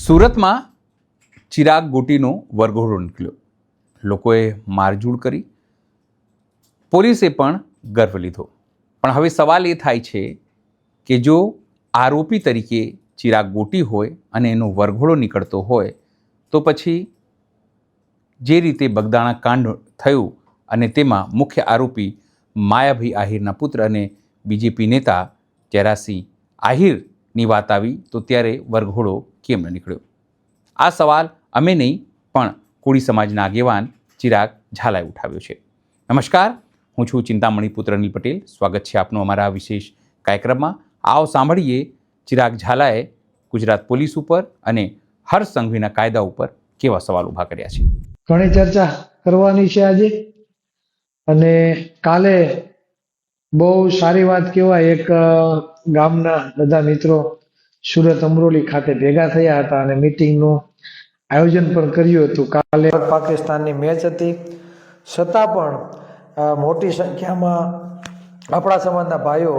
સુરતમાં ચિરાગ ગોટીનો વરઘોડો નીકળ્યો. લોકોએ મારઝૂડ કરી, પોલીસે પણ ગર્વ લીધો. પણ હવે સવાલ એ થાય છે કે જો આરોપી તરીકે ચિરાગ ગોટી હોય અને એનો વરઘોડો નીકળતો હોય તો પછી જે રીતે બગદાણા કાંડ થયું અને તેમાં મુખ્ય આરોપી માયાભાઈ આહિરના પુત્ર અને બીજેપી નેતા જરાસિંહ આહિરની વાત આવી તો ત્યારે વરઘોડો કેમ ન નીકળ્યો? આ સવાલ અમે નહીં પણ કોળી સમાજના આગેવાન ચિરાગ ઝાલાએ ઉઠાવ્યો છે. નમસ્કાર, હું છું ચિંતામણી પુત્ર અનિલ પટેલ. સ્વાગત છે આપનું અમારા વિશેષ કાર્યક્રમમાં. આવો સાંભળીએ ચિરાગ ઝાલાએ ગુજરાત પોલીસ ઉપર અને હર્ષ સંઘવીના કાયદા ઉપર કેવા સવાલ ઊભા કર્યા છે. ઘણી ચર્ચા કરવાની છે આજે, અને કાલે બહુ સારી વાત કહેવાય. એક ગામના બધા મિત્રો સુરત અમરોલી ખાતે ભેગા થયા હતા અને મીટિંગનું આયોજન પણ કર્યું હતું. કાલે પાકિસ્તાનની મેચ હતી, છતાં પણ મોટી સંખ્યામાં આપણા સમાજના ભાઈઓ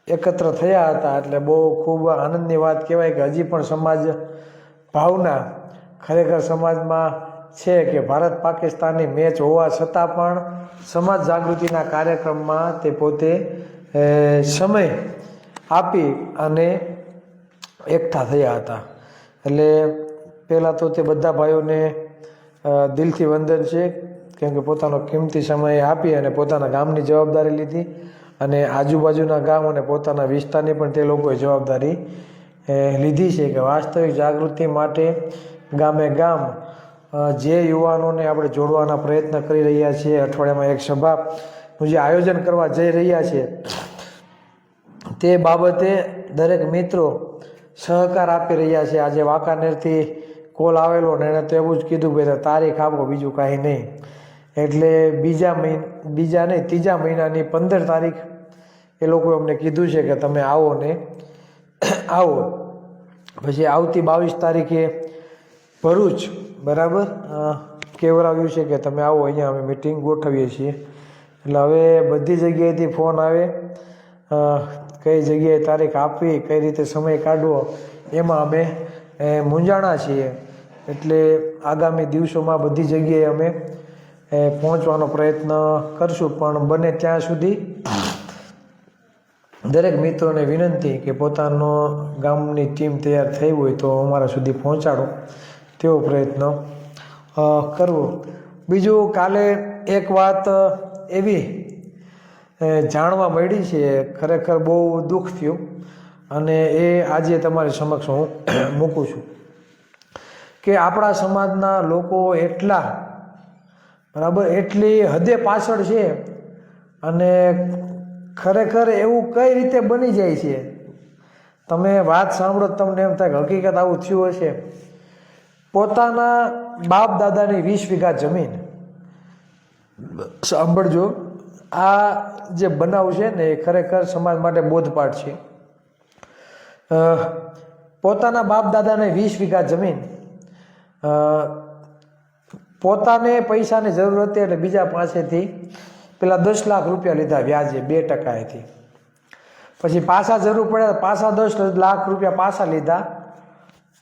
એકત્ર થયા હતા. એટલે બહુ ખૂબ આનંદની વાત કહેવાય કે હજી પણ સમાજ ભાવના ખરેખર સમાજમાં છે કે ભારત પાકિસ્તાનની મેચ હોવા છતાં પણ સમાજ જાગૃતિના કાર્યક્રમમાં તે પોતે સમય આપી અને એકઠા થયા હતા. એટલે પહેલાં તો તે બધા ભાઈઓને દિલથી વંદન છે, કેમ કે પોતાનો કિંમતી સમય આપી અને પોતાના ગામની જવાબદારી લીધી અને આજુબાજુના ગામ અને પોતાના વિસ્તારની પણ તે લોકોએ જવાબદારી લીધી છે કે વાસ્તવિક જાગૃતિ માટે ગામે ગામ જે યુવાનોને આપણે જોડવાના પ્રયત્ન કરી રહ્યા છીએ. અઠવાડિયામાં એક સભાનું જે આયોજન કરવા જઈ રહ્યા છીએ તે બાબતે દરેક મિત્રો સહકાર આપી રહ્યા છે. આજે વાંકાનેરથી કોલ આવેલો ને એણે તો એવું જ કીધું ભાઈ તારીખ આપો, બીજું કાંઈ નહીં. એટલે ત્રીજા મહિનાની 15 તારીખ એ લોકોએ અમને કીધું છે કે તમે આવો ને આવો. પછી આવતી 22 તારીખે ભરૂચ બરાબર કહેવરાવ્યું છે કે તમે આવો, અહીંયા અમે મિટિંગ ગોઠવીએ છીએ. એટલે હવે બધી જગ્યાએથી ફોન આવે, કઈ જગ્યાએ તારીખ આપવી, કઈ રીતે સમય કાઢવો, એમાં અમે મૂંઝાણા છીએ. એટલે આગામી દિવસોમાં બધી જગ્યાએ અમે પહોંચવાનો પ્રયત્ન કરશું. પણ બને ત્યાં સુધી દરેક મિત્રોને વિનંતી કે પોતાનો ગામની ટીમ તૈયાર થઈ હોય તો અમારા સુધી પહોંચાડો, તેવો પ્રયત્ન કરવો. બીજું, કાલે એક વાત એવી જાણવા મળી છે, ખરેખર બહુ દુઃખ થયું અને એ આજે તમારી સમક્ષ હું મૂકું છું કે આપણા સમાજના લોકો એટલી હદે પાછળ છે અને ખરેખર એવું કઈ રીતે બની જાય છે. તમે વાત સાંભળો તમને એમ થાય કે હકીકત આવું થયું હશે. પોતાના બાપ દાદાની 20 વીઘા જમીન, સાંભળજો, આ જે બનાવ છે ને એ ખરેખર સમાજ માટે બોધપાઠ છે. પોતાના બાપ દાદાને 20 વીઘા જમીન, પોતાને પૈસાની જરૂર હતી એટલે બીજા પાસેથી પેલા 10 લાખ રૂપિયા લીધા વ્યાજે 2%. પછી પાછા જરૂર પડે પાછા 10 લાખ રૂપિયા પાછા લીધા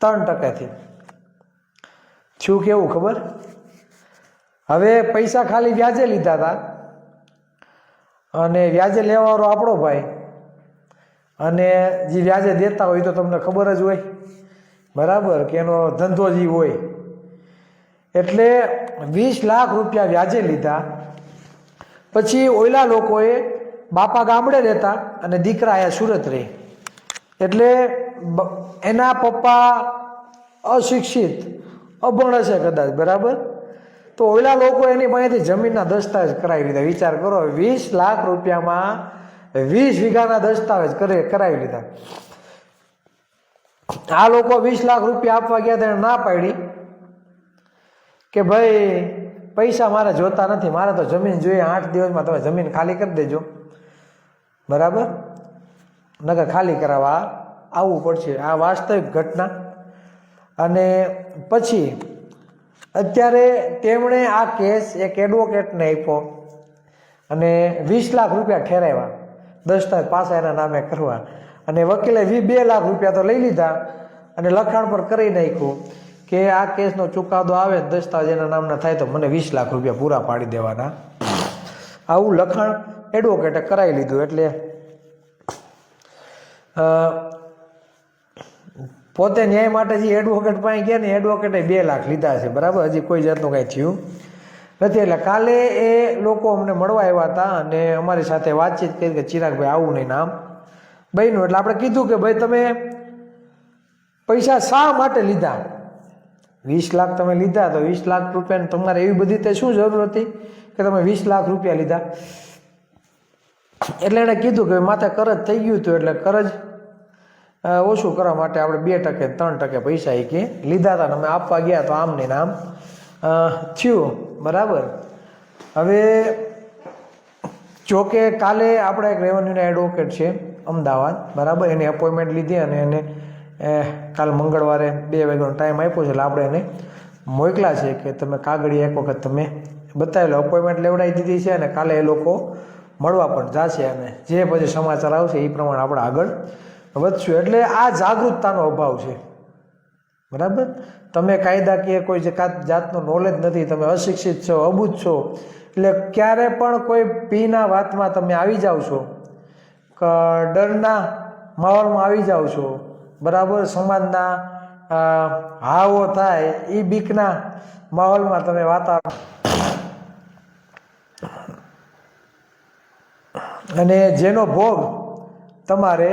3%. શું કેવું ખબર? હવે પૈસા ખાલી વ્યાજે લીધા હતા અને વ્યાજે લેવાવાળો આપણો ભાઈ, અને જે વ્યાજે દેતા હોય તો તમને ખબર જ હોય બરાબર કે એનો ધંધો જ હોય. એટલે 20 લાખ રૂપિયા વ્યાજે લીધા. પછી ઓયલા લોકોએ બાપા ગામડે રહેતા અને દીકરા અહીંયા સુરત રહે. એટલે એના પપ્પા અશિક્ષિત, અભણ હશે કદાચ, બરાબર. તો ઓયલા લોકો એની પાસેથી જમીનના દસ્તાવેજ કરાવી લીધા. વિચાર કરો, 20 લાખ રૂપિયામાં 20 વીઘાના દસ્તાવેજ કરાવી લીધા. આ લોકો 20 લાખ રૂપિયા આપવા ગયા તેને ના પાડી કે ભાઈ પૈસા મારે જોતા નથી, મારે તો જમીન જોઈએ, 8 દિવસમાં તમે જમીન ખાલી કરી દેજો, બરાબર, નકર ખાલી કરાવવા આવવું પડશે. આ વાસ્તવિક ઘટના. અને પછી અત્યારે તેમણે આ કેસ એક એડવોકેટને આપ્યો અને 20 લાખ રૂપિયા ઠેરાવ્યા દસ્તાવેજ પાછા એના નામે કરવા, અને વકીલે 2 લાખ રૂપિયા તો લઈ લીધા અને લખાણ પર કરી નાખ્યું કે આ કેસનો ચુકાદો આવે દસ્તાવેજ એના નામના થાય તો મને 20 લાખ રૂપિયા પૂરા પાડી દેવાના. આવું લખાણ એડવોકેટે કરાવી લીધું. એટલે પોતે ન્યાય માટે જે એડવોકેટ પાસે ગયા ને એડવોકેટે 2 લાખ લીધા છે, બરાબર. હજી કોઈ જાતનું કાંઈ થયું નથી. એટલે કાલે એ લોકો અમને મળવા આવ્યા હતા અને અમારી સાથે વાતચીત કરી કે ચિરાગભાઈ આવું નહીં નામ બન્યું. એટલે આપણે કીધું કે ભાઈ તમે પૈસા શા માટે લીધા? 20 લાખ તમે લીધા તો 20 લાખ રૂપિયાની તમારે એવી બધી તે શું જરૂર હતી કે તમે 20 લાખ રૂપિયા લીધા? એટલે એણે કીધું કે માથે કરજ થઈ ગયું હતું, એટલે કરજ ઓછું કરવા માટે આપણે 2% 3% પૈસા એ કે લીધા હતા. અમે આપવા ગયા તો આમ ને આમ થયું, બરાબર. હવે જોકે કાલે આપણે એક રેવન્યુના એડવોકેટ છે અમદાવાદ, બરાબર, એની અપોઇન્ટમેન્ટ લીધી અને એને કાલ મંગળવારે 2 વાગ્યાનો ટાઈમ આપ્યો છે. એટલે આપણે એને મોકલા છે કે તમે કાગળિયા એક વખત તમે બતાવેલો અપોઇન્ટમેન્ટ લેવડાવી દીધી છે અને કાલે એ લોકો મળવા પણ જશે અને જે પછી સમાચાર આવશે એ પ્રમાણે આપણે આગળ વધશું. એટલે આ જાગૃતતાનો અભાવ છે, બરાબર. તમે કાયદાકીય કોઈ જાતનું નોલેજ નથી, તમે અશિક્ષિત છો, અબૂઝ છો, એટલે ક્યારે પણ કોઈ પીના વાતમાં તમે આવી જાઓ છો, ડરના માહોલમાં આવી જાઓ છો, બરાબર. સમાજના હાવો થાય એ બીકના માહોલમાં તમે વાતાવરણ અને જેનો ભોગ તમારે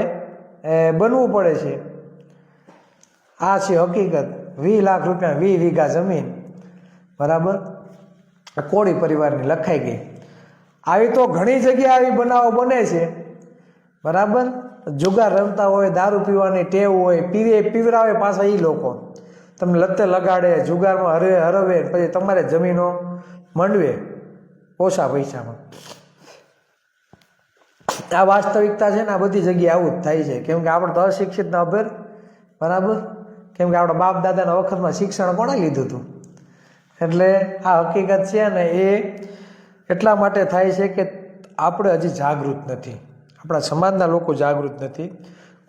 બનવું પડે છે. આ છે હકીકત. 20 લાખ રૂપિયા 20 વીઘા જમીન, બરાબર, કોળી પરિવારની લખાઈ ગઈ. આવી તો ઘણી જગ્યાએ આવી બનાવો બને છે, બરાબર. જુગાર રમતા હોય, દારૂ પીવાની ટેવ હોય, પીવરાવે પાછા એ લોકો તમને લતે લગાડે, જુગારમાં હરવે, પછી તમારે જમીનો મંડવે ઓછા પૈસામાં. આ વાસ્તવિકતા છે ને, આ બધી જગ્યાએ આવું જ થાય છે. કેમ કે આપણે તો અશિક્ષિતના અભેર, બરાબર. કેમ કે આપણા બાપ દાદાના વખતમાં શિક્ષણ કોણે લીધું હતું? એટલે આ હકીકત છે ને એ એટલા માટે થાય છે કે આપણે હજી જાગૃત નથી, આપણા સમાજના લોકો જાગૃત નથી.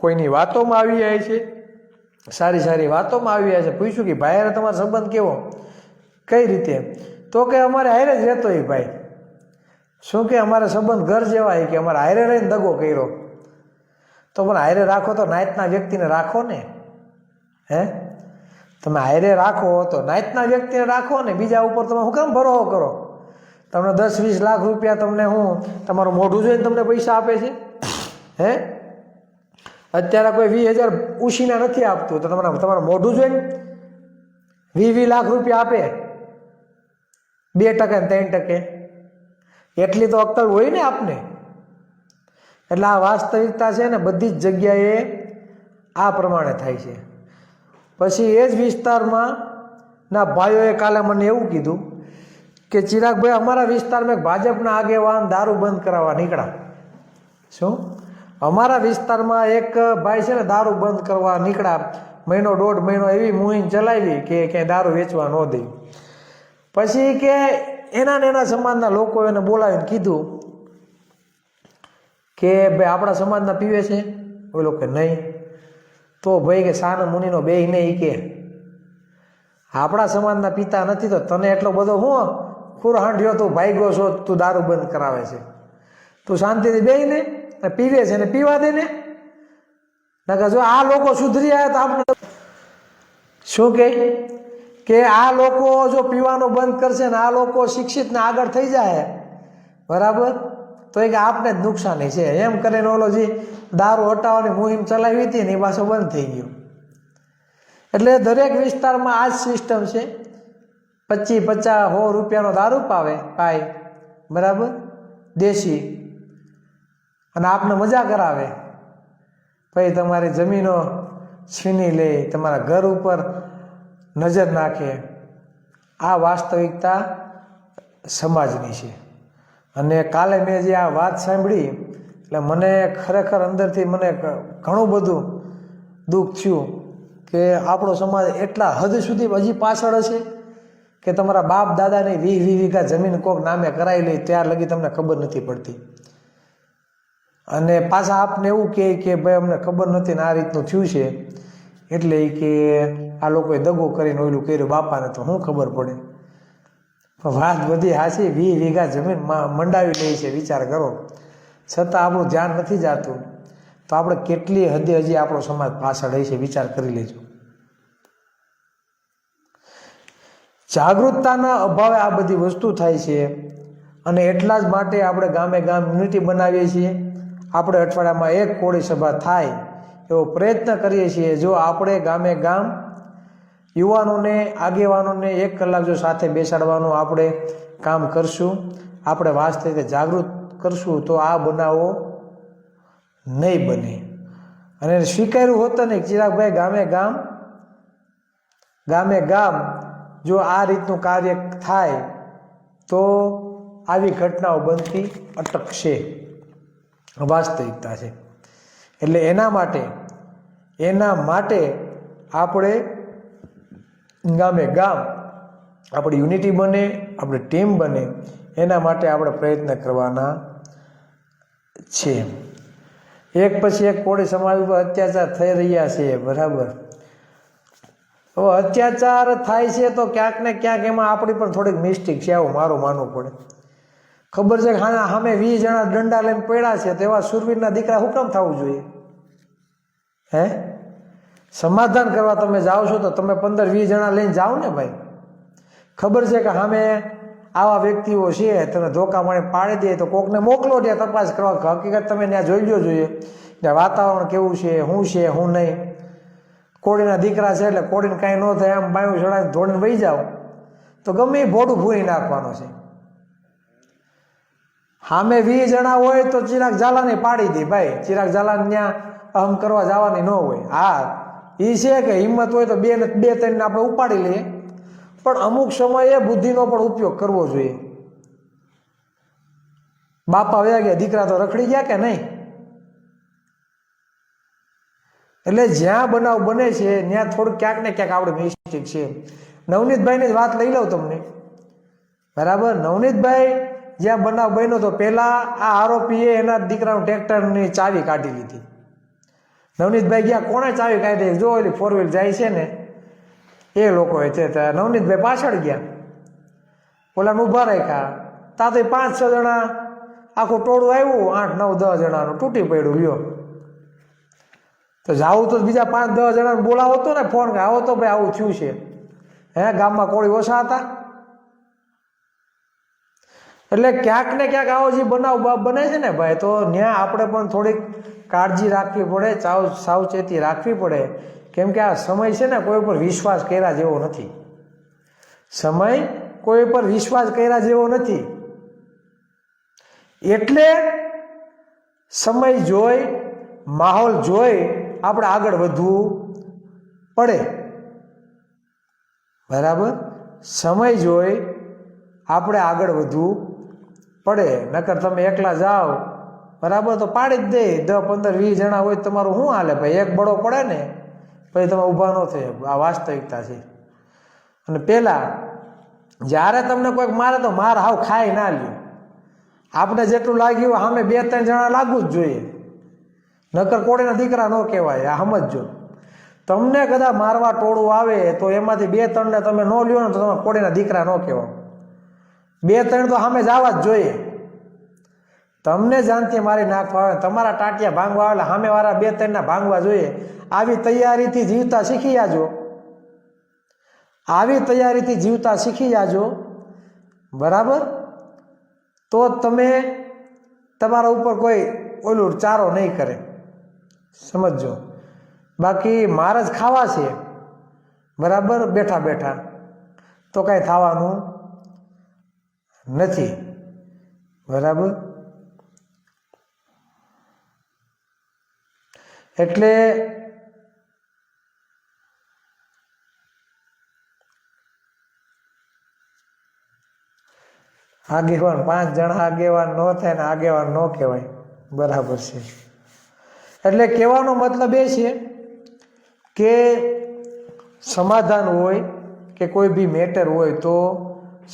કોઈની વાતોમાં આવી જાય છે, સારી સારી વાતોમાં આવી જાય છે. પૂછ્યું કે ભાઈ હારે તમારો સંબંધ કેવો, કઈ રીતે? તો કે અમારે હારે જ રહેતો એ ભાઈ. શું કે અમારા સંબંધ ઘર જેવા કે અમારે હારે રહીને દગો કર્યો. તો પણ હારે રાખો તો નાયતના વ્યક્તિને રાખો ને, હે? તમે હારે રાખો તો નાયતના વ્યક્તિને રાખો ને, બીજા ઉપર તમે શું કામ ભરોસો કરો? તમને 10-20 લાખ રૂપિયા તમને હું તમારું મોઢું જોઈને તમને પૈસા આપે છે, હે? અત્યારે કોઈ 20,000 ઉછીના નથી આપતું, તો તમારું મોઢું જોઈને 20 લાખ રૂપિયા આપે 2% ને 3%. એટલી તો અક્કલ હોય ને આપને. એટલે આ વાસ્તવિકતા છે ને, બધી જ જગ્યાએ આ પ્રમાણે થાય છે. પછી એ જ વિસ્તારમાં ના ભાઈઓએ કાલે મને એવું કીધું કે ચિરાગભાઈ અમારા વિસ્તારમાં એક ભાજપના આગેવાન દારૂ બંધ કરાવવા નીકળ્યા. શું? અમારા વિસ્તારમાં એક ભાઈ છે ને દારૂ બંધ કરવા નીકળ્યા. 1.5 મહિનો એવી મુહિમ ચલાવી કે ક્યાંય દારૂ વેચવા ન દે. પછી કે એના ને એના સમાજના લોકો એને બોલાવીને કીધું કે ભાઈ આપણા સમાજના પીવે છે? ઓલો કે નહીં. તો ભાઈ કે સાન મુનિનો બે નહીં કે આપણા સમાજના પીતા નથી તો તને એટલો બધો હું ખુરહાંડ્યો તું ભાગ્યો છો, તું દારૂ બંધ કરાવે છે, તું શાંતિથી બેહીને પીવે છે ને પીવા દે ને. જો આ લોકો સુધરી આવ્યા તો આપણે શું કે આ લોકો જો પીવાનું બંધ કરશે ને, આ લોકો શિક્ષિત ને આગળ થઈ જાય, બરાબર, તો એ કે આપને જ નુકસાની છે. એમ કરીને ઓલો જે દારૂ હટાવવાની મુહિમ ચલાવી હતી ને એ પાછો બંધ થઈ ગયો. એટલે દરેક વિસ્તારમાં આ જ સિસ્ટમ છે. 25-50-100 રૂપિયાનો દારૂ પાય, બરાબર, દેશી, અને આપને મજા કરાવે. પછી તમારી જમીનો છીની લે, તમારા ઘર ઉપર નજર નાખે. આ વાસ્તવિકતા સમાજની છે. અને કાલે મેં જે આ વાત સાંભળી એટલે મને ખરેખર અંદરથી મને ઘણું બધું દુઃખ થયું કે આપણો સમાજ એટલા હદ સુધી હજી પાછળ હશે કે તમારા બાપ દાદાની 20 વીઘા જમીન કોક નામે કરાવી લે ત્યાર લગી તમને ખબર નથી પડતી. અને પાછા આપને એવું કહે કે ભાઈ અમને ખબર નથી ને આ રીતનું થયું છે. એટલે ઈ કે આ લોકોએ દગો કરીને ઓલું કર્યું બાપાને તો શું ખબર પડે. પણ વાત બધી હાચી, 20 વીઘા જમીન મંડાવી લે છે, વિચાર કરો. છતાં આપણું ધ્યાન નથી જાતું, તો આપણે કેટલી હદે હજી આપણો સમાજ પાછળ રહી છે, વિચાર કરી લેજો. જાગૃતતાના અભાવે આ બધી વસ્તુ થાય છે, અને એટલા જ માટે આપણે ગામે ગામ યુનિટી બનાવીએ છીએ. આપણે અઠવાડિયામાં એક કોળી સભા થાય એવો પ્રયત્ન કરીએ છીએ. જો આપણે ગામે ગામ યુવાનોને, આગેવાનોને 1 કલાક જો સાથે બેસાડવાનું આપણે કામ કરશું, આપણે વાસ્તવિક જાગૃત કરશું, તો આ બનાવો નહીં બને. અને સ્વીકાર્યું હોतं ને ચિરાગભાઈ, ગામે ગામ જો આ રીતનું કાર્ય થાય તો આવી ઘટનાઓ બનતી અટકશે. વાસ્તવિકતા છે. એટલે એના માટે આપણે ગામે ગામ આપણી યુનિટી બને, આપણી ટીમ બને, એના માટે આપણે પ્રયત્ન કરવાના છે. એક પછી એક કોળી સમાજ ઉપર અત્યાચાર થઈ રહ્યા છે, બરાબર. હવે અત્યાચાર થાય છે તો ક્યાંક ને ક્યાંક એમાં આપણી પણ થોડીક મિસ્ટેક છે, આવું મારું માનવું પડે. ખબર છે કે હા સામે 20 જણા દંડા લઈને પડ્યા છે, તો એવા સુરવીરના દીકરા શું કામ થવું જોઈએ? હે, સમાધાન કરવા તમે જાઓ છો તો તમે 15-20 જણા લઈને જાઓ ને ભાઈ. ખબર છે કે સામે આવા વ્યક્તિઓ છે, તમે ધોકા મારી પાડી દે તો કોકને મોકલો ત્યાં તપાસ કરવા. હકીકત તમે ત્યાં જોઈ લો જોઈએ ત્યાં વાતાવરણ કેવું છે, શું નહીં. કોળીના દીકરા છે એટલે કોળીને કાંઈ ન થાય આમ બાયું ચડાવીને ધોળીને વહી જાઓ તો ગમે એ ભોડું ભૂરી નાખવાનો છે. સામે 20 જણા હોય તો ચિરાગ ઝાલાને પાડી દે ભાઈ, ચિરાગ ઝાલાને ત્યાં અહમ કરવા જવાની ન હોય. હા, એ છે કે હિંમત હોય તો 2-3 આપણે ઉપાડી લઈએ, પણ અમુક સમયે બુદ્ધિનો પણ ઉપયોગ કરવો જોઈએ. બાપા વયા ગયા, દીકરા તો રખડી ગયા કે નહીં? એટલે જ્યાં બનાવ બને છે ત્યાં થોડુંક ક્યાંક ને ક્યાંક આપણે મિસ્ટેક છે. નવનીતભાઈની જ વાત લઈ લઉં તમને, બરાબર. નવનીતભાઈ જ્યાં બનાવ બન્યો તો પહેલા આ આરોપીએ એના દીકરાનું ટ્રેક્ટરની ચાવી કાઢી લીધી. નવનીતભાઈ ગયા, કોણે ચાવી કાઢી? જો ઓલી 4 વ્હીલ જાય છે ને એ લોકોએ છે. નવનીતભાઈ પાછળ ગયા, ઓલાને ઊભા રાખ્યા. તા તો 5-6 જણા આખું ટોળું આવ્યું, 8-9-10 જણાનું તૂટી પડ્યું. લ્યો તો જાવું તો બીજા 5-10 જણાને બોલાવો તો ને, ફોન આવો તો ભાઈ આવું થયું છે. હે, ગામમાં કોળી ઓછા હતા? એટલે ક્યાંક ને ક્યાંક આવો જે બનાવ બને છે ને ભાઈ, તો ત્યાં આપણે પણ થોડીક કાળજી રાખવી પડે, સાવચેતી રાખવી પડે. કેમ કે આ સમય છે ને કોઈ પર વિશ્વાસ કર્યા જેવો નથી. સમય કોઈ પર વિશ્વાસ કર્યા જેવો નથી. એટલે સમય જોઈ, માહોલ જોઈ આપણે આગળ વધવું પડે, બરાબર. સમય જોઈ આપણે આગળ વધવું પડે. નકર તમે એકલા જાઓ, બરાબર, તો પાડી જ દે. 10-15-20 જણા હોય તમારું શું હાલે ભાઈ? એક બળો પડે ને પછી તમે ઊભા ન થાય. આ વાસ્તવિકતા છે. અને પહેલાં જ્યારે તમને કોઈક મારે તો માર હાવ ખાઈ ના લ્યો. આપણે જેટલું લાગ્યું સામે 2-3 જણા લાગવું જ જોઈએ, નકર કોળીના દીકરા ન કહેવાય. આ સમજજો. તમને કદાચ મારવા ટોળું આવે તો એમાંથી 2-3 ને તમે ન લ્યો ને તો તમે કોળીના દીકરા ન કહેવાય. 2-3 તો સામે જવા જ જોઈએ. તમને જાનથી મારી નાખવા આવે, તમારા ટાટિયા ભાંગવા આવે, સામેવાળા 2-3 ના ભાંગવા જોઈએ. આવી તૈયારીથી જીવતા શીખી જાજો. આવી તૈયારીથી જીવતા શીખી જાજો, બરાબર. તો તમે તમારા ઉપર કોઈ ઓલું ચારો નહીં કરે, સમજો. બાકી માર જ ખાવા છે, બરાબર, બેઠા બેઠા તો કાંઈ થવાનું નથી, બરાબર. એટલે આગેવાન 5 જણા આગેવાન ન થાય ને આગેવાન ન કહેવાય, બરાબર છે. એટલે કહેવાનો મતલબ એ છે કે સમાધાન હોય કે કોઈ બી મેટર હોય તો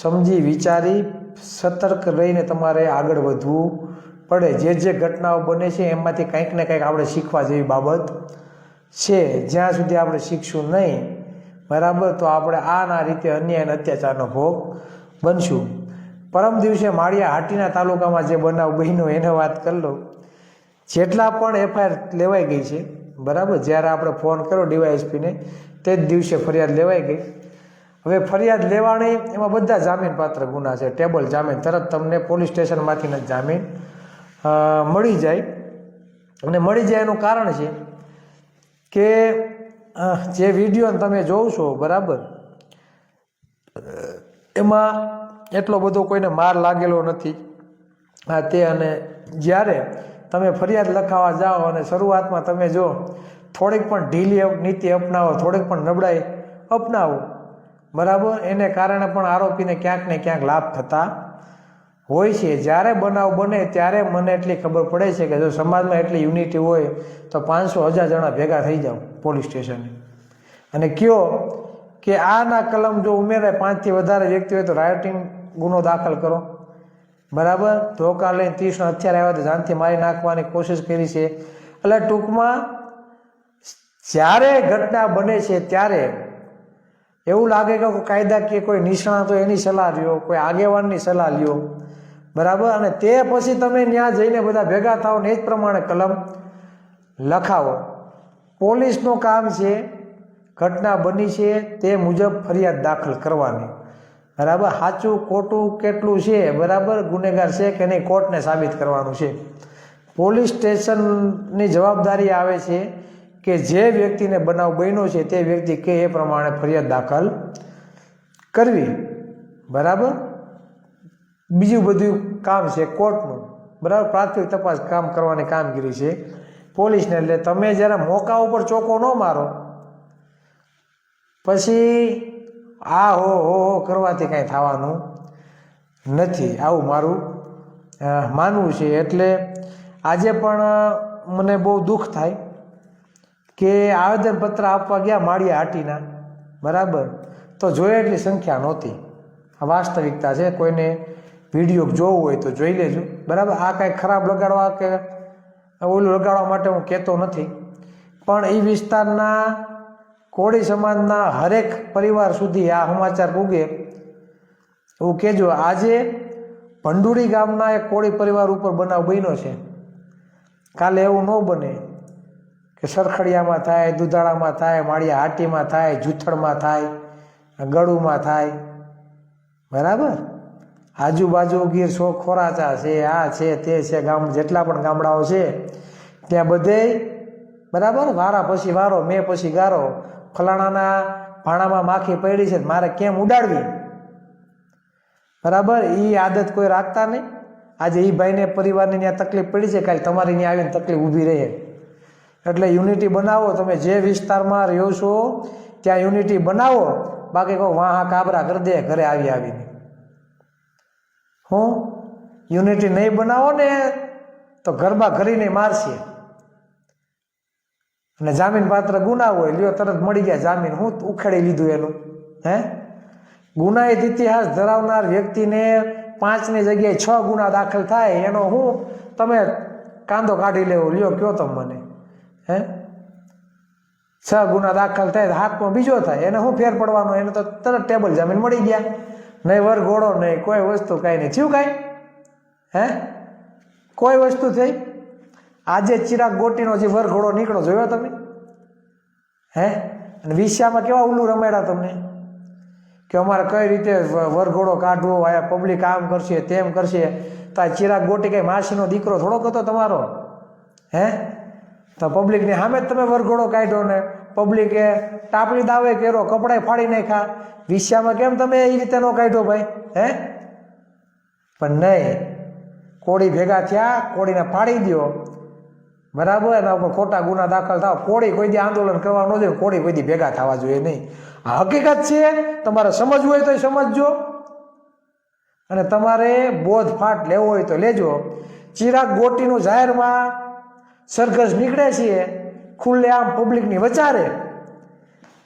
સમજી વિચારી સતર્ક રહીને તમારે આગળ વધવું પડે. જે ઘટનાઓ બને છે એમાંથી કંઈક ને કંઈક આપણે શીખવા જેવી બાબત છે જ્યાં સુધી આપણે શીખશું નહીં, બરાબર, તો આપણે આના રીતે અન્યાય અને અત્યાચારનો ભોગ બનશું. પરમ દિવસે માળિયા હાટીના તાલુકામાં જે બનાવ બન્યો એને વાત કરી લો. જેટલા પણ એફઆઈઆર લેવાઈ ગઈ છે, બરાબર, જ્યારે આપણે ફોન કર્યો ડીવાયએસપીને તે જ દિવસે ફરિયાદ લેવાઈ ગઈ. હવે ફરિયાદ લેવાની એમાં બધા જામીનપાત્ર ગુના છે, ટેબલ જામીન, તરત તમને પોલીસ સ્ટેશનમાંથી જ જામીન મળી જાય. અને મળી જાય એનું કારણ છે કે જે વિડીયો તમે જોવ છો, બરાબર, એમાં એટલો બધો કોઈને માર લાગેલો નથી. હા તે, અને જ્યારે તમે ફરિયાદ લખાવા જાઓ અને શરૂઆતમાં તમે જો થોડીક પણ ઢીલી નીતિ અપનાવો, થોડીક પણ નબળાઈ અપનાવો, બરાબર, એને કારણે પણ આરોપીને ક્યાંક ને ક્યાંક લાભ થતા હોય છે. જ્યારે બનાવ બને ત્યારે મને એટલી ખબર પડે છે કે જો સમાજમાં એટલી યુનિટી હોય તો 500-1000 જણા ભેગા થઈ જાઓ પોલીસ સ્ટેશને અને કયો કે આના કલમ જો ઉમેરાય 5થી વધારે વ્યક્તિ હોય તો રાયોટિંગ ગુનો દાખલ કરો, બરાબર, ધોકા લઈને 30 હથિયાર આવ્યા તો જાનથી મારી નાખવાની કોશિશ કરી છે. એટલે ટૂંકમાં જ્યારે ઘટના બને છે ત્યારે એવું લાગે કે કાયદાકીય કોઈ નિષ્ણાતો એની સલાહ લ્યો, કોઈ આગેવાનની સલાહ લ્યો, બરાબર, અને તે પછી તમે ત્યાં જઈને બધા ભેગા થાવ ને એ જ પ્રમાણે કલમ લખાવો. પોલીસનું કામ છે ઘટના બની છે તે મુજબ ફરિયાદ દાખલ કરવાની, બરાબર, સાચું ખોટું કેટલું છે, બરાબર, ગુનેગાર છે કે નહીં, કોર્ટને સાબિત કરવાનું છે. પોલીસ સ્ટેશનની જવાબદારી આવે છે કે જે વ્યક્તિને બનાવ બન્યો છે તે વ્યક્તિ કે એ પ્રમાણે ફરિયાદ દાખલ કરવી, બરાબર. બીજું બધું કામ છે કોર્ટનું, બરાબર, પ્રાથમિક તપાસ કામ કરવાની કામગીરી છે પોલીસને. એટલે તમે જ્યારે મોકા ઉપર ચોખ્ખો ન મારો પછી આ હો કરવાથી કાંઈ થવાનું નથી, આવું મારું માનવું છે. એટલે આજે પણ મને બહુ દુઃખ થાય કે આવેદનપત્ર આપવા ગયા માળિયા હાટીના, બરાબર, તો જોઈએ એટલી સંખ્યા નહોતી. આ વાસ્તવિકતા છે. કોઈને વિડીયો જોવું હોય તો જોઈ લેજો, બરાબર. આ કાંઈ ખરાબ લગાડવા કે ઓલું લગાડવા માટે હું કહેતો નથી, પણ એ વિસ્તારના કોળી સમાજના હરેક પરિવાર સુધી આ સમાચાર પૂગે એવું કહેજો. આજે ભંડુડી ગામના એક કોળી પરિવાર ઉપર બનાવ બન્યો છે. કાલે એવું ન બને કે સરખડિયામાં થાય, દુધાળામાં થાય, માળિયા હાટીમાં થાય, જૂથળમાં થાય, ગળુમાં થાય, બરાબર, આજુબાજુ ગીર ખોરાચા છે, આ છે તે છે, ગામ જેટલા પણ ગામડાઓ છે ત્યાં બધે, બરાબર, વારા પછી વારો, મેં પછી ગારો, ફલાણાના ભાણામાં માખી પડી છે મારે કેમ ઉડાડવી, બરાબર, એ આદત કોઈ રાખતા નહીં. આજે એ ભાઈને પરિવારને ત્યાં તકલીફ પડી છે, કાલે તમારી ત્યાં આવીને તકલીફ ઊભી રહે. એટલે યુનિટી બનાવો. તમે જે વિસ્તારમાં રહ્યો છો ત્યાં યુનિટી બનાવો, બાકી કોઈ વાહ કાબરા કરી દે ઘરે આવીને. હું યુનિટી નહીં બનાવો ને તો ગરબા ઘરીને મારશે. અને જામીન પાત્ર ગુના હોય, લ્યો તરત મળી ગયા જામીન, હું ઉખેડી લીધું એનું. ગુનાહિત ઇતિહાસ ધરાવનાર વ્યક્તિને 5ની જગ્યાએ 6 ગુના દાખલ થાય એનો હું તમે કાંદો કાઢી લેવો, લ્યો કયો તમે મને. 6 ગુના દાખલ થાય, હાથમાં બીજો થાય, એને શું ફેર પડવાનો? એને તો તરત ટેબલ જામીન મળી ગયા. નહીં વરઘોડો, નહીં કોઈ વસ્તુ, કાંઈ નહીં થયું, કાંઈ કોઈ વસ્તુ થઈ. આજે ચિરાગ ગોટીનો જે વરઘોડો નીકળો જોયો તમે? અને વિશ્યામાં કેવા ઉલ્લું રમાડ્યા તમને કે અમારે કઈ રીતે વરઘોડો કાઢવો, આયા પબ્લિક આમ કરશે તેમ કરશે. તો આ ચિરાગ ગોટી કઈ માસીનો દીકરો થોડોક હતો તમારો? તો પબ્લિકની સામે જ તમે વરઘોડો કાઢ્યો ને પબ્લિકે ટાપડી દાવે કર્યો, કપડાં ફાડી નાખ્યા. વિશ્યામાં કેમ તમે એ રીતે નો કાઢ્યો ભાઈ? પણ નહીં, કોળી ભેગા થયા, કોળીને ફાડી દો, બરાબર, એના ઉપર ખોટા ગુના દાખલ થાવ. કોળી કોઈ દી આંદોલન કરવા ન જોઈએ, કોળી કોઈ દી ભેગા થવા જોઈએ નહીં. આ હકીકત છે, તમારે સમજવું હોય તો સમજજો અને તમારે બોધપાઠ લેવો હોય તો લેજો. ચિરાગ ગોટીનું જાહેરમાં સરઘસ નીકળે છે ખુલ્લે આમ પબ્લિકની વચારે,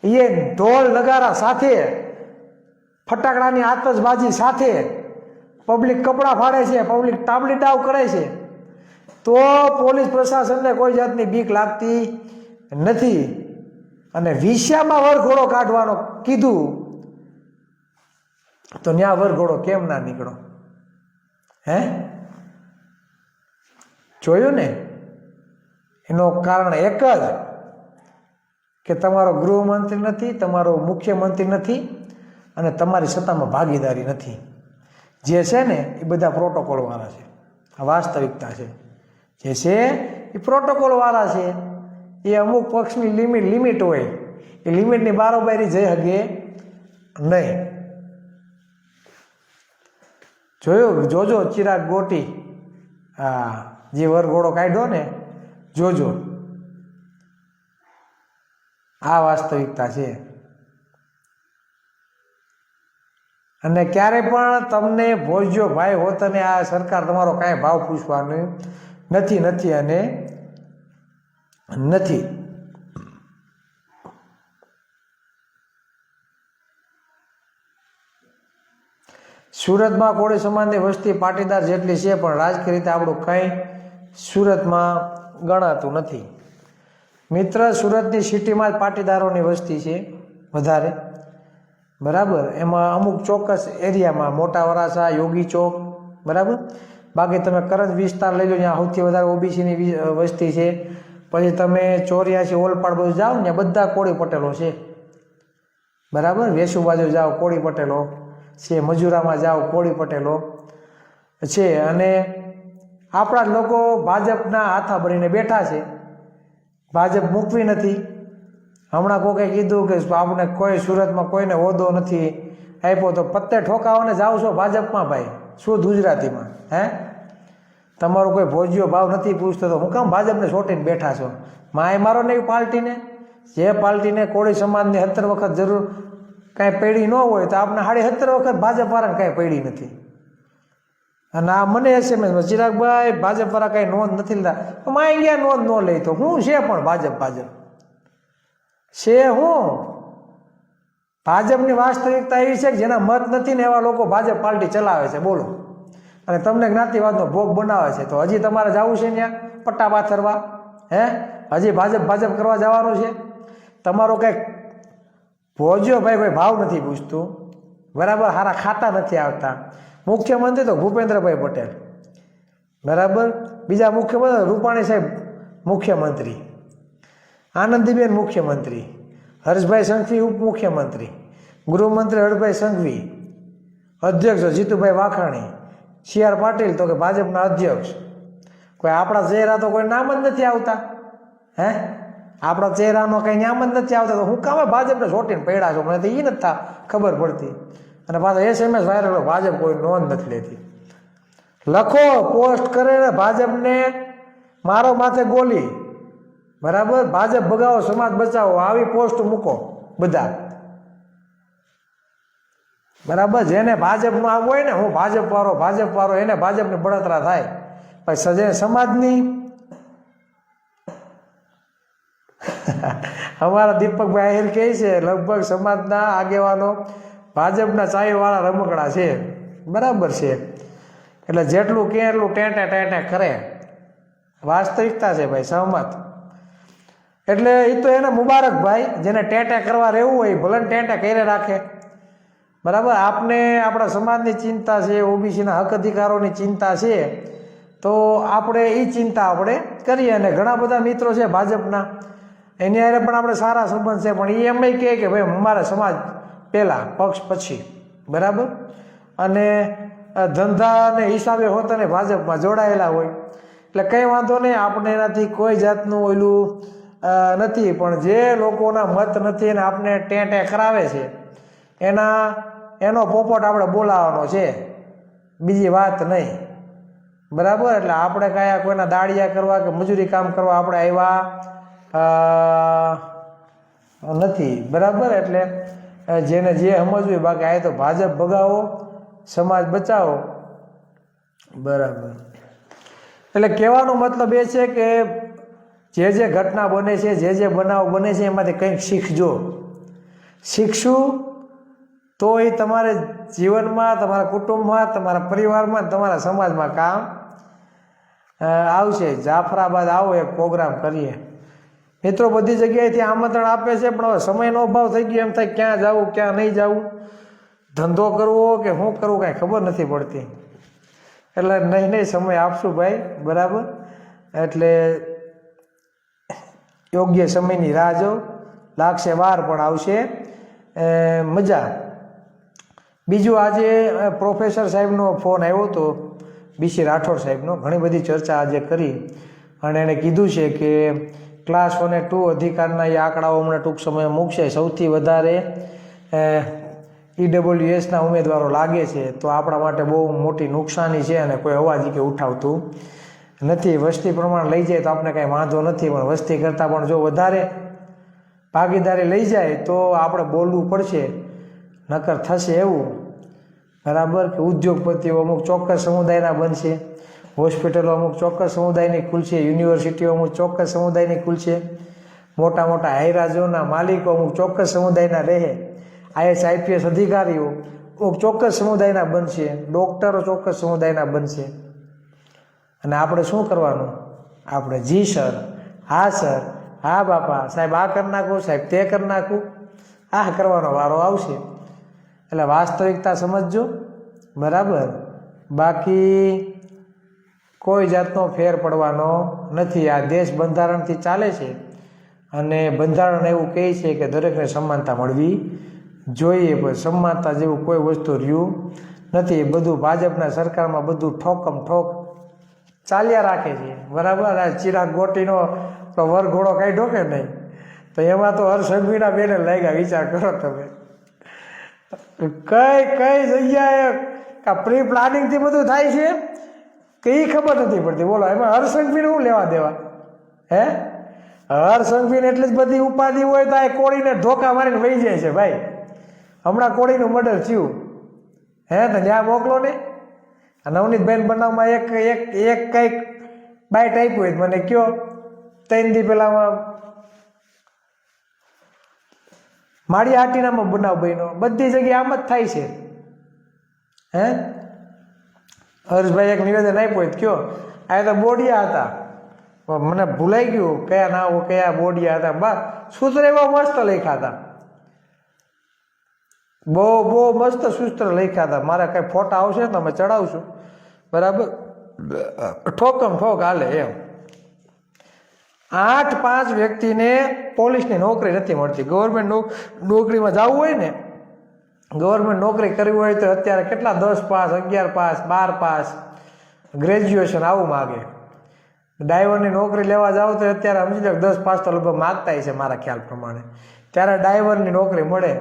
એ ઢોલ નગારા સાથે, ફટાકડાની આતશબાજી સાથે પબ્લિક કપડાં ફાડે છે, પબ્લિક ટાબલી ડાવ કરે છે, તો પોલીસ પ્રશાસનને કોઈ જાતની બીક લાગતી નથી. અને વિષયામાં વરઘોડો કાઢવાનો કીધું તો ન્યા વરઘોડો કેમ ના નીકળો? હે, જોયું ને? એનો કારણ એક જ કે તમારો ગૃહમંત્રી નથી, તમારો મુખ્યમંત્રી નથી અને તમારી સત્તામાં ભાગીદારી નથી. જે છે ને એ બધા પ્રોટોકોલ વાળા છે. આ વાસ્તવિકતા છે. જે છે એ પ્રોટોકોલ વાળા છે. એ અમુક પક્ષની લિમિટ હોય, એ લિમિટની બારોબારી જઈ શકે નહીં. જોજો ચિરાગ ગોટી, હા, જે વરઘોડો કાઢ્યો ને, જોજો. આ વાસ્તવિકતા છે. અને ક્યારે પણ તમને ભોજ્યો ભાઈ હોત અને આ સરકાર તમારો કાંઈ ભાવ પૂછવાનું નથી અને નથી. સુરતમાં કોળી સમાજની વસ્તી પાટીદાર જેટલી છે, પણ રાજકીય રીતે આપણું કંઈ સુરતમાં ગણાતું નથી. મિત્ર, સુરતની સિટીમાં જ પાટીદારોની વસ્તી છે વધારે, બરાબર. એમાં અમુક ચોક્કસ એરિયામાં, મોટા વરાછા, યોગી ચોક, બરાબર. બાકી તમે કરંજ વિસ્તાર લઈ લો, ત્યાં સૌથી વધારે ઓબીસીની વસ્તી છે. પછી તમે 84 ઓલપાડ બાજુ જાઓ ને, બધા કોળી પટેલો છે, બરાબર. વેસુ બાજુ જાઓ કોળી પટેલો છે, મજૂરામાં જાઓ કોળી પટેલો છે. અને આપણા જ લોકો ભાજપના હાથા ભરીને બેઠા છે. ભાજપ મૂકવી નથી. હમણાં કોકે કીધું કે આપણે કોઈ સુરતમાં કોઈને હોદ્દો નથી આપ્યો, તો પત્તે ઠોકાવાને જાઓ છો ભાજપમાં ભાઈ, શુદ્ધ ગુજરાતીમાં. હે, તમારો કોઈ ભોજ્યો ભાવ નથી પૂછતો તો હું કામ ભાજપને છોટીને બેઠા છો? માય મારો ને એવી પાર્ટીને, જે પાર્ટીને કોળી સમાજની 70 વખત જરૂર કાંઈ પડી ન હોય, તો આપણે 70 વખત ભાજપવાળાને કાંઈ પડી નથી. અને આ મને SMS ચિરાગભાઈ ભાજપવાળા કાંઈ નોંધ નથી લેતા. માય ગયા નોંધ ન લે તો હું છે? પણ ભાજપ છે. હું ભાજપની વાસ્તવિકતા એવી છે કે જેના મત નથી ને એવા લોકો ભાજપ પાર્ટી ચલાવે છે, બોલો. અને તમને જ્ઞાતિવાદનો ભોગ બનાવે છે. તો હજી તમારે જવું છે ત્યાં પટ્ટા પાથરવા? હે, હજી ભાજપ કરવા જવાનું છે? તમારો કંઈક ભોજ્યો ભાઈ કોઈ ભાવ નથી પૂછતું, બરાબર. સારા ખાતા નથી આવતા. મુખ્યમંત્રી તો ભૂપેન્દ્રભાઈ પટેલ, બરાબર. બીજા મુખ્યમંત્રી રૂપાણી સાહેબ મુખ્યમંત્રી, આનંદીબેન મુખ્યમંત્રી, હર્ષભાઈ સંઘવી ઉપમુખ્યમંત્રી, ગૃહમંત્રી હર્ષભાઈ સંઘવી, અધ્યક્ષ જીતુભાઈ વાઘાણી, CR પાટીલ તો કે ભાજપના અધ્યક્ષ. કોઈ આપણા ચહેરા તો કોઈ નામ જ નથી આવતા. હે, આપણા ચહેરાનો કંઈ નામ જ નથી આવતા, તો હું કામે ભાજપને છોટીને પડ્યા છો? મને તો એ નથી ખબર પડતી. અને પાછા SMS વાયરલ, ભાજપ કોઈ નોંધ નથી લેતી. લખો, પોસ્ટ કરે ને ભાજપને મારો માથે ગોલી, બરાબર. ભાજપ ભગાવો, સમાજ બચાવો, આવી પોસ્ટ મૂકો બધા, બરાબર. જેને ભાજપનું આવું હોય ને, હું ભાજપ વાળો, એને ભાજપની બળતરા થાય. પછી સમાજની અમારા દીપકભાઈ આહિર કહે છે, લગભગ સમાજના આગેવાનો ભાજપના ચાવીવાળા રમકડા છે, બરાબર છે. એટલે જેટલું કે એટલું ટેટે કરે. વાસ્તવિકતા છે ભાઈ, સહમત. એટલે એ તો એને મુબારક ભાઈ, જેને ટેટે કરવા રહેવું હોય ભલે ટેટે કરી રાખે, બરાબર. આપને આપણા સમાજની ચિંતા છે, ઓબીસીના હક અધિકારોની ચિંતા છે, તો આપણે એ ચિંતા આપણે કરીએ. અને ઘણા બધા મિત્રો છે ભાજપના, એની હારે પણ આપણે સારા સંબંધ છે, પણ એ એમ કહે કે ભાઈ અમારા સમાજ પહેલાં, પક્ષ પછી, બરાબર. અને ધંધાને હિસાબે હોતા ને ભાજપમાં જોડાયેલા હોય, એટલે કંઈ વાંધો નહીં, આપણે એનાથી કોઈ જાતનું ઓલું નથી. પણ જે લોકોના મત નથી અને આપણે ટેટે કરાવે છે, એનો પોપટ આપણે બોલાવવાનો છે, બીજી વાત નહીં, બરાબર. એટલે આપણે કાંઈ કોઈના દાડિયા કરવા કે મજૂરી કામ કરવા આપણે આવ્યા નથી, બરાબર. એટલે જેને જે સમજવું, બાકી આ તો ભાજપ ભગાવો, સમાજ બચાવો, બરાબર. એટલે કહેવાનો મતલબ એ છે કે જે ઘટના બને છે, જે બનાવ બને છે, એમાંથી કંઈક શીખશું તો એ તમારે જીવનમાં, તમારા કુટુંબમાં, તમારા પરિવારમાં, તમારા સમાજમાં કામ આવશે. જાફરાબાદ આવો, એક પ્રોગ્રામ કરીએ, મિત્રો બધી જગ્યાએથી આમંત્રણ આપે છે, પણ હવે સમયનો અભાવ થઈ ગયો, એમ થાય ક્યાં જવું ક્યાં નહીં જવું, ધંધો કરવો કે શું કરવું કાંઈ ખબર નથી પડતી. એટલે નહીં સમય આપશું ભાઈ, બરાબર. એટલે યોગ્ય સમયની રાહ જો, લાગશે વાર પણ આવશે મજા. બીજું આજે પ્રોફેસર સાહેબનો ફોન આવ્યો હતો, BC રાઠોડ સાહેબનો. ઘણી બધી ચર્ચા આજે કરી અને એણે કીધું છે કે ક્લાસ 1 અને 2 અધિકારના એ આંકડાઓ હમણાં ટૂંક સમયમાં મૂકશે. સૌથી વધારે EWSના ઉમેદવારો લાગે છે, તો આપણા માટે બહુ મોટી નુકસાની છે અને કોઈ અવાજ કે ઉઠાવતું નથી. વસ્તી પ્રમાણ લઈ જાય તો આપણે કાંઈ વાંધો નથી, પણ વસ્તી કરતાં પણ જો વધારે ભાગીદારી લઈ જાય તો આપણે બોલવું પડશે, નકર થશે એવું, બરાબર, કે ઉદ્યોગપતિઓ અમુક ચોક્કસ સમુદાયના બનશે, હોસ્પિટલો અમુક ચોક્કસ સમુદાયની ખુલશે, યુનિવર્સિટીઓ અમુક ચોક્કસ સમુદાયની ખુલશે, મોટા મોટા હાઈરાજોના માલિકો અમુક ચોક્કસ સમુદાયના રહે, IAS IPS અધિકારીઓ અમુક ચોક્કસ સમુદાયના બનશે, ડૉક્ટરો ચોક્કસ સમુદાયના બનશે. અને આપણે શું કરવાનું? આપણે જી સર, હા સર, હા બાપા, સાહેબ આ કરી નાખું, સાહેબ તે કરી નાખું, આ કરવાનો વારો આવશે. એટલે વાસ્તવિકતા સમજજો, બરાબર. બાકી કોઈ જાતનો ફેર પડવાનો નથી. આ દેશ બંધારણથી ચાલે છે અને બંધારણ એવું કહે છે કે દરેકને સમાનતા મળવી જોઈએ, પણ સમાનતા જેવું કોઈ વસ્તુ રહ્યું નથી. બધું ભાજપના સરકારમાં બધું ઠોકમ ઠોક ચાલ્યા રાખે છે, બરાબર. આ ચિરાગ ગોટીનો વરઘોડો કાઢ્યો કે નહીં, તો એમાં તો હર્ષંઘવીના બેને લાગ્યા. વિચાર કરો તમે, કઈ જગ્યાએ પ્રી પ્લાનિંગથી બધું થાય છે કે એ ખબર નથી પડતી. બોલો, એમાં હર્ષંઘવીને શું લેવા દેવા? હે, હર્ષંઘવીને એટલી જ બધી ઉપાધિ હોય તો આ કોળીને ધોકા મારીને વહી જાય છે ભાઈ. હમણાં કોળીનું મર્ડર થયું, હે, તો ત્યાં મોકલો ને. નવનીતભાઈ બનાવમાં એક કંઈક બાઇટ આપ્યું હોય મને કયો, 3 દી પહેલામાં માળી આટીનામાં બનાવ બન્યો. બધી જગ્યાએ આમ જ થાય છે. હે, હર્ષભાઈ એક નિવેદન આપ્યું કયો, આ તો બોડિયા હતા, મને ભૂલાઈ ગયું કયા નામ કયા બોડિયા હતા. બસ સૂત્ર એવા મસ્ત લખ્યા હતા, બહુ મસ્ત સૂત્ર લખ્યા હતા. મારા કઈ ફોટા આવશે ને તમે ચડાવશું, બરાબર. ઠોકમ ઠોક હાલે એમ. 8-5 વ્યક્તિને પોલીસની નોકરી નથી મળતી. ગવર્મેન્ટ નોકરીમાં જવું હોય ને, ગવર્મેન્ટ નોકરી કરવી હોય તો અત્યારે કેટલા 10 પાસ, 11 પાસ, 12 પાસ, ગ્રેજ્યુએશન આવું માગે. ડ્રાઈવરની નોકરી લેવા જાવ તો અત્યારે સમજી લો 10 પાસ તો લગભગ માગતા છે મારા ખ્યાલ પ્રમાણે, ત્યારે ડ્રાઈવરની નોકરી મળે.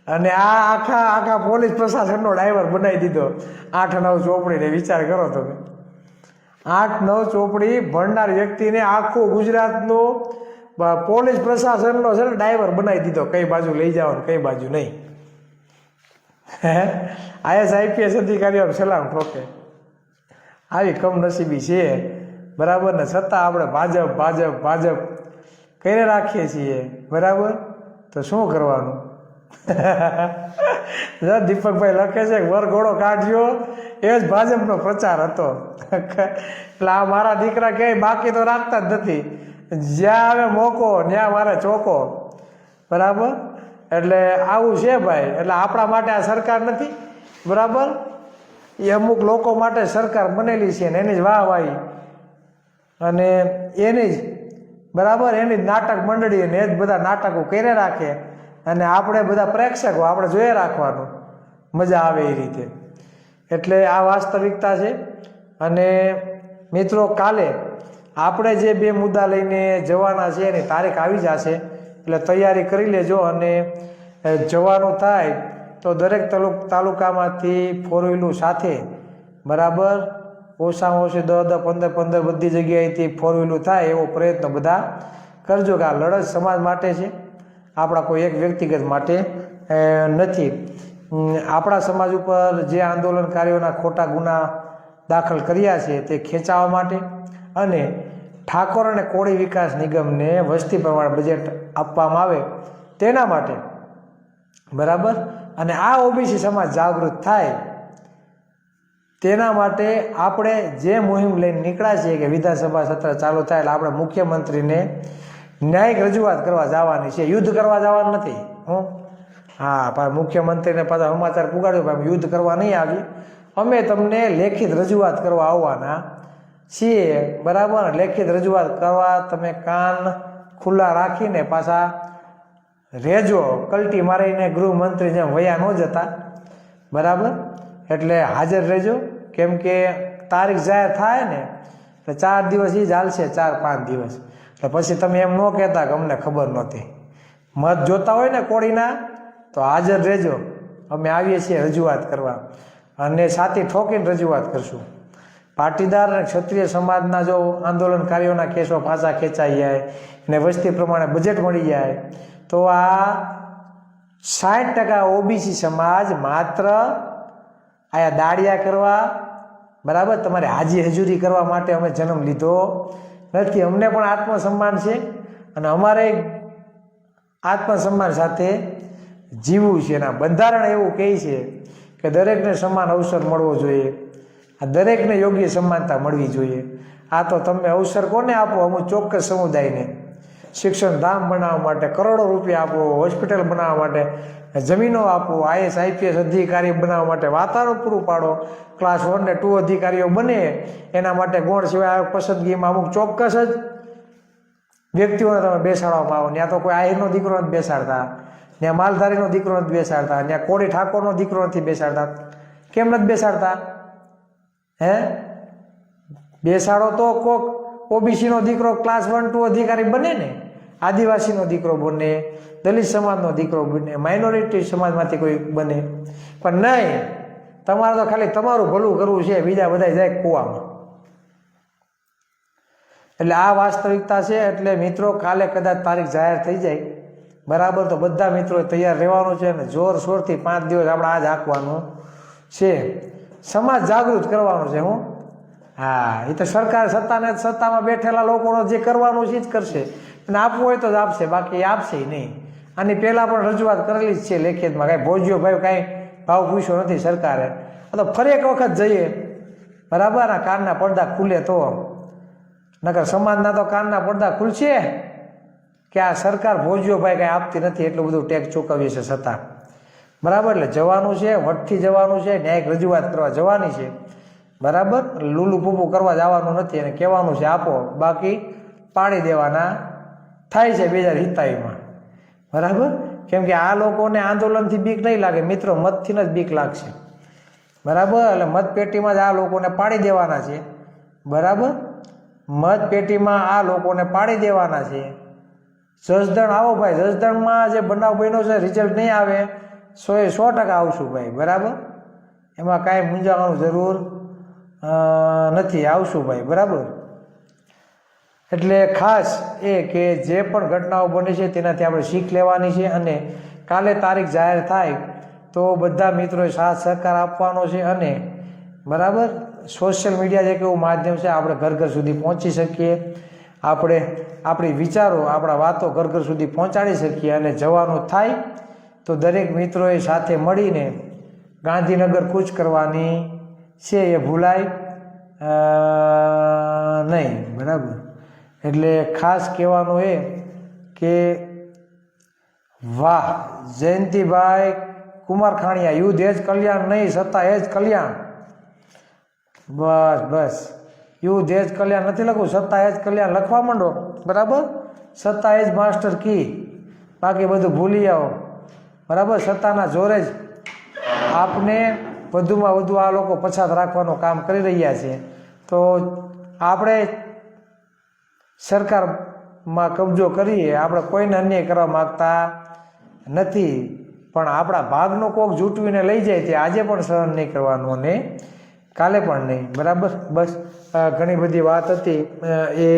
અને આ આખા પોલીસ પ્રશાસનનો ડ્રાઈવર બનાવી દીધો 8-9 ચોપડીને. વિચાર કરો તમે, 8-9 ચોપડી ભણનાર વ્યક્તિને આખું ગુજરાતનો પોલીસ પ્રશાસનનો છે ને ડ્રાઈવર બનાવી દીધો. કઈ બાજુ લઈ જાઓ ને કઈ બાજુ નહીં. IAS IPS અધિકારીઓ સલામ ઠોકે. આવી કમનસીબી છે, બરાબર ને. છતાં આપણે ભાજપ કરી રાખીએ છીએ, બરાબર. તો શું કરવાનું? દીપકભાઈ લખે છે વરઘોડો કાઢ્યો એ જ ભાજપનો પ્રચાર હતો. એટલે આ મારા દીકરા ક્યાંય બાકી તો રાખતા જ નથી, જ્યાં આવે મોકો ત્યાં મારે ચોકો, બરાબર. એટલે આવું છે ભાઈ. એટલે આપણા માટે આ સરકાર નથી, બરાબર. એ અમુક લોકો માટે સરકાર બનેલી છે ને એની જ વાહવાહી અને એની જ, બરાબર, એની જ નાટક મંડળી અને એ જ બધા નાટકો કરી રાખે અને આપણે બધા પ્રેક્ષકો આપણે જોઈ રાખવાનું, મજા આવે એ રીતે. એટલે આ વાસ્તવિકતા છે. અને મિત્રો, કાલે આપણે જે 2 મુદ્દા લઈને જવાના છે એની તારીખ આવી જશે, એટલે તૈયારી કરી લેજો. અને જવાનું થાય તો દરેક તાલુકામાંથી 4 વ્હીલું સાથે, બરાબર, ઓછામાં ઓછી 10-15 બધી જગ્યાએથી 4 વ્હીલું થાય એવો પ્રયત્ન બધા કરજો. કે આ લડત સમાજ માટે છે, આપણા કોઈ એક વ્યક્તિગત માટે નથી. આપણા સમાજ ઉપર જે આંદોલનકારીઓના ખોટા ગુના દાખલ કર્યા છે તે ખેંચાવા માટે અને ઠાકોર અને કોળી વિકાસ નિગમને વસ્તી પ્રમાણે બજેટ આપવામાં આવે તેના માટે, બરાબર. અને આ OBC સમાજ જાગૃત થાય તેના માટે આપણે જે મુહિમ લઈને નીકળ્યા છીએ કે વિધાનસભા સત્ર ચાલુ થાય એટલે આપણે મુખ્યમંત્રીને ન્યાયિક રજૂઆત કરવા જવાની છે, યુદ્ધ કરવા જવાનું નથી. હું હા પણ મુખ્યમંત્રીને પાછા સમાચાર પુગાડ્યો ભાઈ યુદ્ધ કરવા નહીં આવી, અમે તમને લેખિત રજૂઆત કરવા આવવાના છીએ, બરાબર. લેખિત રજૂઆત કરવા તમે કાન ખુલ્લા રાખીને પાછા રેજો, કલટી મારીને ગૃહમંત્રી જેમ વયા ન જતા, બરાબર. એટલે હાજર રહેજો, કેમ કે તારીખ જાહેર થાય ને એટલે 4 દિવસ એ જ હાલશે, 4-5 દિવસ. એટલે પછી તમે એમ ન કહેતા કે અમને ખબર નહોતી. મત જોતા હોય ને કોળીના તો હાજર રહેજો, અમે આવીએ છીએ રજૂઆત કરવા, અને સાથી ઠોકીને રજૂઆત કરશું. પાટીદાર અને ક્ષત્રિય સમાજના જો આંદોલનકારીઓના કેસો પાછા ખેંચાઈ જાય અને વસ્તી પ્રમાણે બજેટ મળી જાય તો આ 60% ઓબીસી સમાજ માત્ર આયા દાડિયા કરવા, બરાબર, તમારે હાજી હજૂરી કરવા માટે અમે જન્મ લીધો નથી. અમને પણ આત્મસન્માન છે અને અમારે આત્મસન્માન સાથે જીવવું છે. એના બંધારણ એવું કહે છે કે દરેકને સમાન અવસર મળવો જોઈએ, આ દરેકને યોગ્ય સમાનતા મળવી જોઈએ. આ તો તમે અવસર કોને આપો? અમુક ચોક્કસ સમુદાયને. શિક્ષણ ધામ બનાવવા માટે કરોડો રૂપિયા આપો, હોસ્પિટલ બનાવવા માટે જમીનો આપો, આઈએસ આઈપીએસ અધિકારી બનાવવા માટે વાતાવરણ પૂરું પાડો, ક્લાસ 1 ને 2 અધિકારીઓ બને એના માટે ગૌણ સિવાય પસંદગીમાં અમુક ચોક્કસ જ વ્યક્તિઓને તમે બેસાડવામાં આવો. ત્યાં તો કોઈ આહિરનો દીકરો નથી બેસાડતા, ત્યાં માલધારીનો દીકરો નથી બેસાડતા, ત્યાં કોળી ઠાકોરનો દીકરો નથી બેસાડતા. કેમ નથી બેસાડતા? હે, બેસાડો તો કોક ઓબીસીનો દીકરો ક્લાસ 1, 2 અધિકારી બને ને, આદિવાસીનો દીકરો બને, દલિત સમાજનો દીકરો બને, માઇનોરિટી સમાજમાંથી કોઈ બને. પણ નહીં, તમારે તો ખાલી તમારું ભલું કરવું છે, બીજા બધા જાય કૂવામાં. એટલે આ વાસ્તવિકતા છે. એટલે મિત્રો કાલે કદાચ તારીખ જાહેર થઈ જાય, બરાબર, તો બધા મિત્રો તૈયાર રહેવાનું છે અને જોરશોરથી 5 દિવસ આપણે આજ હાંકવાનું છે. સમાજ જાગૃત કરવાનો છે. હું હા, એ તો સરકાર સત્તામાં બેઠેલા લોકોનો જે કરવાનું છે જ કરશે, અને આપવું હોય તો જ આપશે, બાકી આપશે નહીં. આની પહેલાં પણ રજૂઆત કરેલી જ છે લેખિતમાં. કાંઈ ભોજ્યો ભાઈ કાંઈ ભાવ પૂછ્યો નથી સરકારે. આ તો ફરી એક વખત જઈએ, બરાબર, આ કાનના પડદા ખુલે તો, નકર સમાજના તો કાનના પડદા ખુલશે કે આ સરકાર ભોજ્યો ભાઈ કાંઈ આપતી નથી, એટલું બધું ટેક્સ ચૂકવીએ છે છતાં, બરાબર. એટલે જવાનું છે, વટથી જવાનું છે, ન્યાયિક રજૂઆત કરવા જવાની છે, બરાબર. લૂલું પૂપું કરવા જવાનું નથી અને કહેવાનું છે આપો, બાકી પાડી દેવાના થાય છે 2027માં, બરાબર. કેમ કે આ લોકોને આંદોલનથી બીક નહીં લાગે મિત્રો, મતથી જ બીક લાગશે, બરાબર. એટલે મતપેટીમાં જ આ લોકોને પાડી દેવાના છે, બરાબર. મતપેટીમાં આ લોકોને પાડી દેવાના છે. જસદણ આવો ભાઈ, જસદણમાં જે બનાવ બન્યો છે રિઝલ્ટ નહીં આવે 100% આવશું ભાઈ, બરાબર. એમાં કાંઈ મૂંઝાવાનું જરૂર નથી, આવશું ભાઈ, બરાબર. એટલે ખાસ એ કે જે પણ ઘટનાઓ બની છે તેનાથી આપણે શીખ લેવાની છે, અને કાલે તારીખ જાહેર થાય તો બધા મિત્રોએ સાથ સહકાર આપવાનો છે, અને બરાબર સોશિયલ મીડિયા જે એક એવું માધ્યમ છે આપણે ઘર ઘર સુધી પહોંચી શકીએ, આપણે આપણી વિચારો, આપણા વાતો ઘર ઘર સુધી પહોંચાડી શકીએ. અને જવાનું થાય તો દરેક મિત્રોએ સાથે મળીને ગાંધીનગર કૂચ કરવાની છે, એ ભૂલાય નહીં, બરાબર. એટલે ખાસ કહેવાનું એ કે વાહ જયંતિભાઈ કુમારખાણીયા, યુદ્ધ એ જ કલ્યાણ નહીં, સત્તા એ જ કલ્યાણ. બસ બસ, યુદ્ધ એ જ કલ્યાણ નથી લખવું, સત્તા એ જ કલ્યાણ લખવા માંડો, બરાબર. સત્તા એ જ માસ્ટર કી, બાકી બધું ભૂલી આવો, બરાબર. સત્તાના જોરે જ આપને વધુમાં વધુ આ લોકો પછાત રાખવાનું કામ કરી રહ્યા છે. તો આપણે સરકારમાં કબજો કરીએ, આપણે કોઈને અન્યાય કરવા માગતા નથી, પણ આપણા ભાગનો કોક જૂટવીને લઈ જાય તે આજે પણ સહન નહીં કરવાનું અને કાલે પણ નહીં, બરાબર. બસ ઘણી બધી વાત હતી એ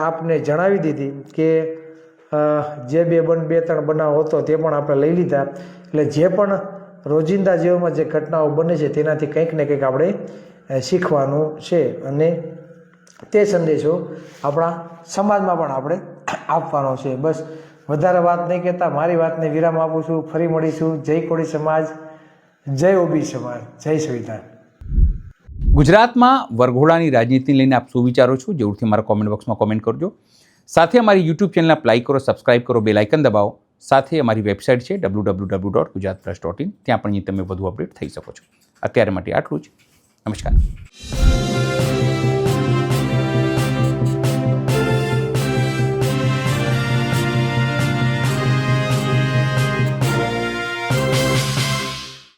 આપને જણાવી દીધી કે જે 2-3 બનાવ હતો તે પણ આપણે લઈ લીધા. એટલે જે પણ રોજિંદા જીવનમાં જે ઘટનાઓ બને છે તેનાથી કંઈક ને કંઈક આપણે શીખવાનું છે, અને તે સંદેશો આપણા સમાજમાં પણ આપણે આપવાનો છે. બસ વધારે વાત નહીં કહેતા મારી વાતને વિરામ આપું છું. ફરી મળીશું. જય કોળી સમાજ, જય ઓબી સમાજ, જય સંવિધાન. ગુજરાતમાં વરઘોડાની રાજનીતિ લઈને આપ શું વિચારો છો? જરૂરથી મારા કોમેન્ટ બોક્સમાં કોમેન્ટ કરજો. સાથે અમારી યુટ્યુબ ચેનલને લાઈક કરો, સબસ્ક્રાઇબ કરો, બેલ આઇકન દબાવો. સાથે અમારી વેબસાઇટ છે www.gujaratplus.in, ત્યાં પણ તમે વધુ અપડેટ થઈ શકો છો. અત્યારે માટે આટલું જ. નમસ્કાર.